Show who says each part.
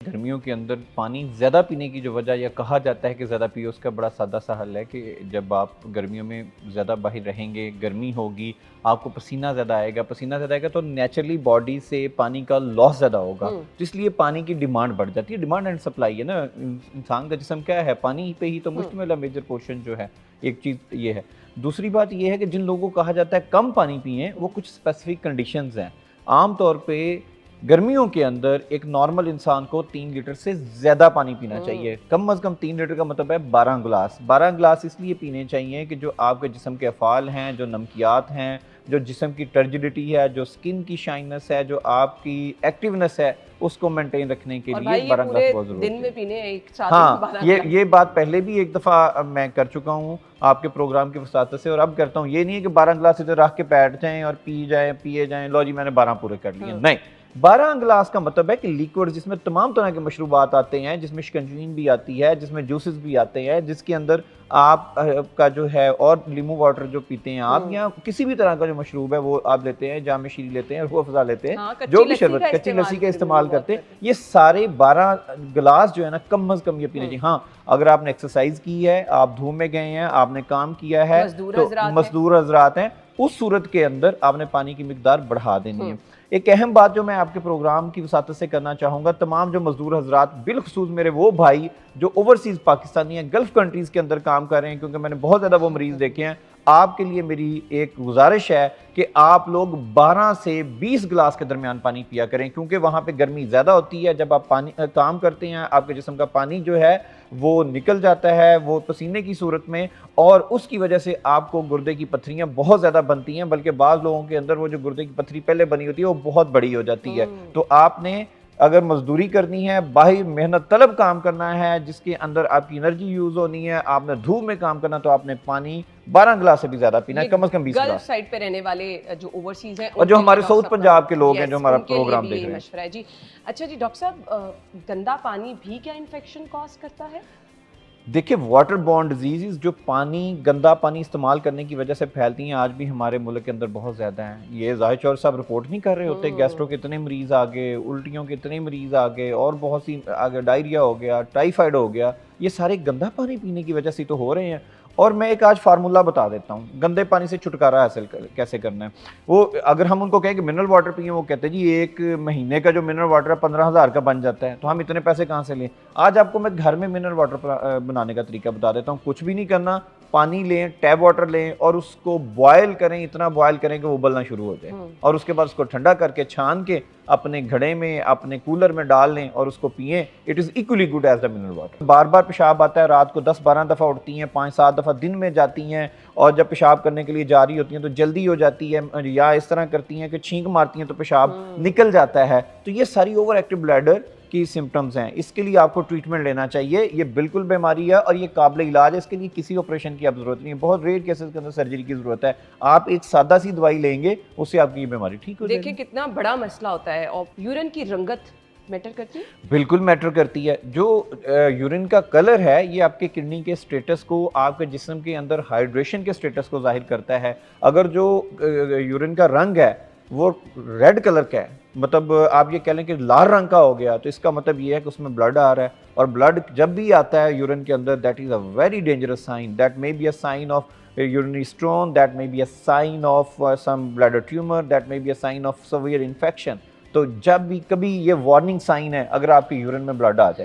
Speaker 1: गर्मियों के अंदर पानी ज़्यादा पीने की जो वजह या कहा जाता है कि ज़्यादा पियो, उसका बड़ा सादा सा हल है कि जब आप गर्मियों में ज़्यादा बाहर रहेंगे, गर्मी होगी, आपको पसीना ज़्यादा आएगा तो नेचुरली बॉडी से पानी का लॉस ज़्यादा होगा।
Speaker 2: हुँ।
Speaker 1: तो इसलिए पानी की डिमांड बढ़ जाती है। डिमांड एंड सप्लाई है ना, इंसान का जिस्म क्या है? पानी पे ही तो
Speaker 2: हुँ।
Speaker 1: मुश्तमिल है, मेजर पोर्शन जो है। एक चीज़ ये है। दूसरी बात ये है कि जिन लोगों को कहा जाता है कम पानी पिएँ, वो कुछ स्पेसिफिक कंडीशंस हैं। आम तौर पे गर्मियों के अंदर एक नॉर्मल इंसान को 3 लीटर से ज़्यादा पानी पीना
Speaker 2: हुँ।
Speaker 1: चाहिए। कम से कम 3 लीटर का मतलब है 12 ग्लास। 12 ग्लास इसलिए पीने चाहिए कि जो आपके जिस्म के अफ़ाल हैं, जो नमकियात हैं, जो जिस्म की टर्जिडिटी है, जो स्किन की शाइनेस है, जो आपकी एक्टिवनेस है, उसको मेंटेन रखने के
Speaker 2: और
Speaker 1: लिए
Speaker 2: भाई ये
Speaker 1: 12 ग्लास
Speaker 2: पूरे
Speaker 1: बहुत
Speaker 2: दिन
Speaker 1: ज़रूरत
Speaker 2: में
Speaker 1: है।
Speaker 2: पीने हैं एक साथ में
Speaker 1: हाँ,
Speaker 2: 12 ग्लास।
Speaker 1: ये बात पहले भी एक दफ़ा मैं कर चुका हूँ आपके प्रोग्राम की वसातत से और अब करता हूँ। ये नहीं है कि 12 ग्लास इधर रख के बैठ जाएँ और पिए जाएँ, लो जी मैंने 12 पूरे कर लिए।
Speaker 2: हाँ।
Speaker 1: नहीं, 12 ग्लास का मतलब है कि लिक्विड जिसमें तमाम तरह के मशरूबात आते हैं, जिसमें शिकंजीन भी आती है, जिसमें जूसेस भी आते हैं, जिसके अंदर आप का जो है और लीमू वाटर जो पीते हैं आप
Speaker 2: हुँ।
Speaker 1: या किसी भी तरह का जो मशरूब है वो आप लेते हैं, जाम शीरी लेते हैं, रूह अफ़ज़ा लेते हैं,
Speaker 2: हाँ,
Speaker 1: जो
Speaker 2: कच्ची
Speaker 1: भी
Speaker 2: लस्सी
Speaker 1: शरबत
Speaker 2: का
Speaker 1: कच्ची लस्सी
Speaker 2: इस्तेमाल
Speaker 1: का
Speaker 2: गर्मियों में
Speaker 1: इस्तेमाल
Speaker 2: बहुत
Speaker 1: करते हैं,
Speaker 2: करते हैं।
Speaker 1: ये सारे 12 ग्लास जो है ना कम से कम ये पीने
Speaker 2: हुँ।
Speaker 1: चाहिए। हाँ, अगर आपने एक्सरसाइज की है, आप धूप में गए हैं, आपने काम किया है,
Speaker 2: मज़दूर
Speaker 1: तो
Speaker 2: हज़रात हैं।
Speaker 1: मज़दूर हज़रात हैं, उस सूरत के अंदर आपने पानी की मिकदार बढ़ा देनी
Speaker 2: हुँ।
Speaker 1: है। एक अहम बात जो मैं आपके प्रोग्राम की वसातत से करना चाहूँगा, तमाम जो मज़दूर हज़रात, बिलख़ुसूस मेरे वो भाई जो ओवरसीज़ पाकिस्तानी हैं, गल्फ़ कंट्रीज़ के अंदर काम कर रहे हैं, क्योंकि मैंने बहुत ज़्यादा वो मरीज़ देखे हैं। आपके लिए मेरी एक गुज़ारिश है कि आप लोग 12 से 20 गिलास के दरमियान पानी पिया करें, क्योंकि वहाँ पे गर्मी ज़्यादा होती है। जब आप काम करते हैं, आपके जिस्म का पानी जो है वो निकल जाता है, वो पसीने की सूरत में, और उसकी वजह से आपको गुर्दे की पत्थरियाँ बहुत ज़्यादा बनती हैं, बल्कि बाज़ लोगों के अंदर वो जो गुर्दे की पत्थरी पहले बनी होती है, वो बहुत बड़ी हो जाती है।
Speaker 2: हुँ।
Speaker 1: तो आपने अगर मज़दूरी करनी है, बाहर मेहनत तलब काम करना है, जिसके अंदर आपकी एनर्जी यूज़ होनी है, आपने धूप में काम करना, तो आपने पानी 12 गिलास से भी ज़्यादा पीना है,
Speaker 2: ये
Speaker 1: कम से कम 20
Speaker 2: गल्फ
Speaker 1: गिलास।
Speaker 2: साइड पे रहने वाले जो ओवरसीज़ हैं
Speaker 1: और जो
Speaker 2: उनके लिए
Speaker 1: हमारे
Speaker 2: डॉक्टर
Speaker 1: साउथ
Speaker 2: साहब
Speaker 1: पंजाब के
Speaker 2: का
Speaker 1: लोग हैं जो
Speaker 2: यस,
Speaker 1: हमारा
Speaker 2: उनके लिए
Speaker 1: प्रोग्राम
Speaker 2: भी
Speaker 1: देख
Speaker 2: यही
Speaker 1: रहे हैं।
Speaker 2: मशवरा है जी। अच्छा जी डॉक्टर साहब गंदा पानी भी क्या इन्फेक्शन कॉज़ करता है?
Speaker 1: देखिए, वाटर बॉर्न डिजीज़ जो गंदा पानी इस्तेमाल करने की वजह से फैलती हैं, आज भी हमारे मुल्क के अंदर बहुत ज़्यादा हैं। ये ज़ाहिर तौर से आप रिपोर्ट नहीं कर रहे होते, गैस्ट्रो
Speaker 2: हुँ।
Speaker 1: के इतने मरीज़ आ गए, उल्टियों के इतने मरीज़ आ गए और बहुत सी आ गए, डायरिया हो गया, टाइफाइड हो गया, ये सारे गंदा पानी पीने की वजह से तो हो रहे हैं। और मैं एक आज फ़ार्मूला बता देता हूँ, गंदे पानी से छुटकारा हासिल कैसे करना है। वो अगर हम उनको कहें कि मिनरल वाटर पिएँ, वो कहते हैं जी 1 महीने का जो मिनरल वाटर है 15,000 का बन जाता है, तो हम इतने पैसे कहाँ से लें? आज आपको मैं घर में मिनरल वाटर बनाने का तरीका बता देता हूँ। कुछ भी नहीं करना, पानी लें, टैप वाटर लें और उसको बॉयल करें, इतना बॉयल करें कि वो उबलना शुरू हो जाए,
Speaker 2: हुँ।
Speaker 1: और उसके बाद उसको ठंडा करके छान के अपने घड़े में, अपने कूलर में डाल लें और उसको पिएँ। It is equally good as the mineral water. बार-बार पेशाब आता है, रात को 10-12 दफ़ा उठती हैं, 5-7 दफ़ा दिन में जाती हैं, और जब पेशाब करने के लिए जा रही होती हैं तो जल्दी हो जाती है, या इस तरह करती हैं कि छींक मारती हैं तो पेशाब
Speaker 2: हुँ।
Speaker 1: निकल जाता है। तो ये सारी ओवर एक्टिव ब्लैडर की सिम्पटम्स हैं। इसके लिए आपको ट्रीटमेंट लेना चाहिए। ये बिल्कुल बीमारी है और ये काबिल इलाज है। इसके लिए किसी ऑपरेशन की अब ज़रूरत नहीं है। बहुत रेयर केसेस के अंदर सर्जरी की ज़रूरत है। आप एक सादा सी दवाई लेंगे, उससे आपकी ये बीमारी ठीक हो
Speaker 2: देखिए
Speaker 1: जाएगी।
Speaker 2: कितना बड़ा मसला होता है और यूरिन की रंगत मैटर करती है?
Speaker 1: बिल्कुल मैटर करती है। जो यूरिन का कलर है, ये आपके किडनी के स्टेटस को, आपके जिस्म के अंदर हाइड्रेशन के स्टेटस को ज़ाहिर करता है। अगर जो यूरिन का रंग है वो रेड कलर का है, मतलब आप ये कह लें कि लाल रंग का हो गया, तो इसका मतलब ये है कि उसमें ब्लड आ रहा है। और ब्लड जब भी आता है यूरिन के अंदर, that is a very dangerous sign. That may be a sign of urinary stone, that may be a sign of some bladder tumor, that may be a sign of severe infection. तो जब भी कभी ये warning sign है अगर आपके urine में blood आ जाए।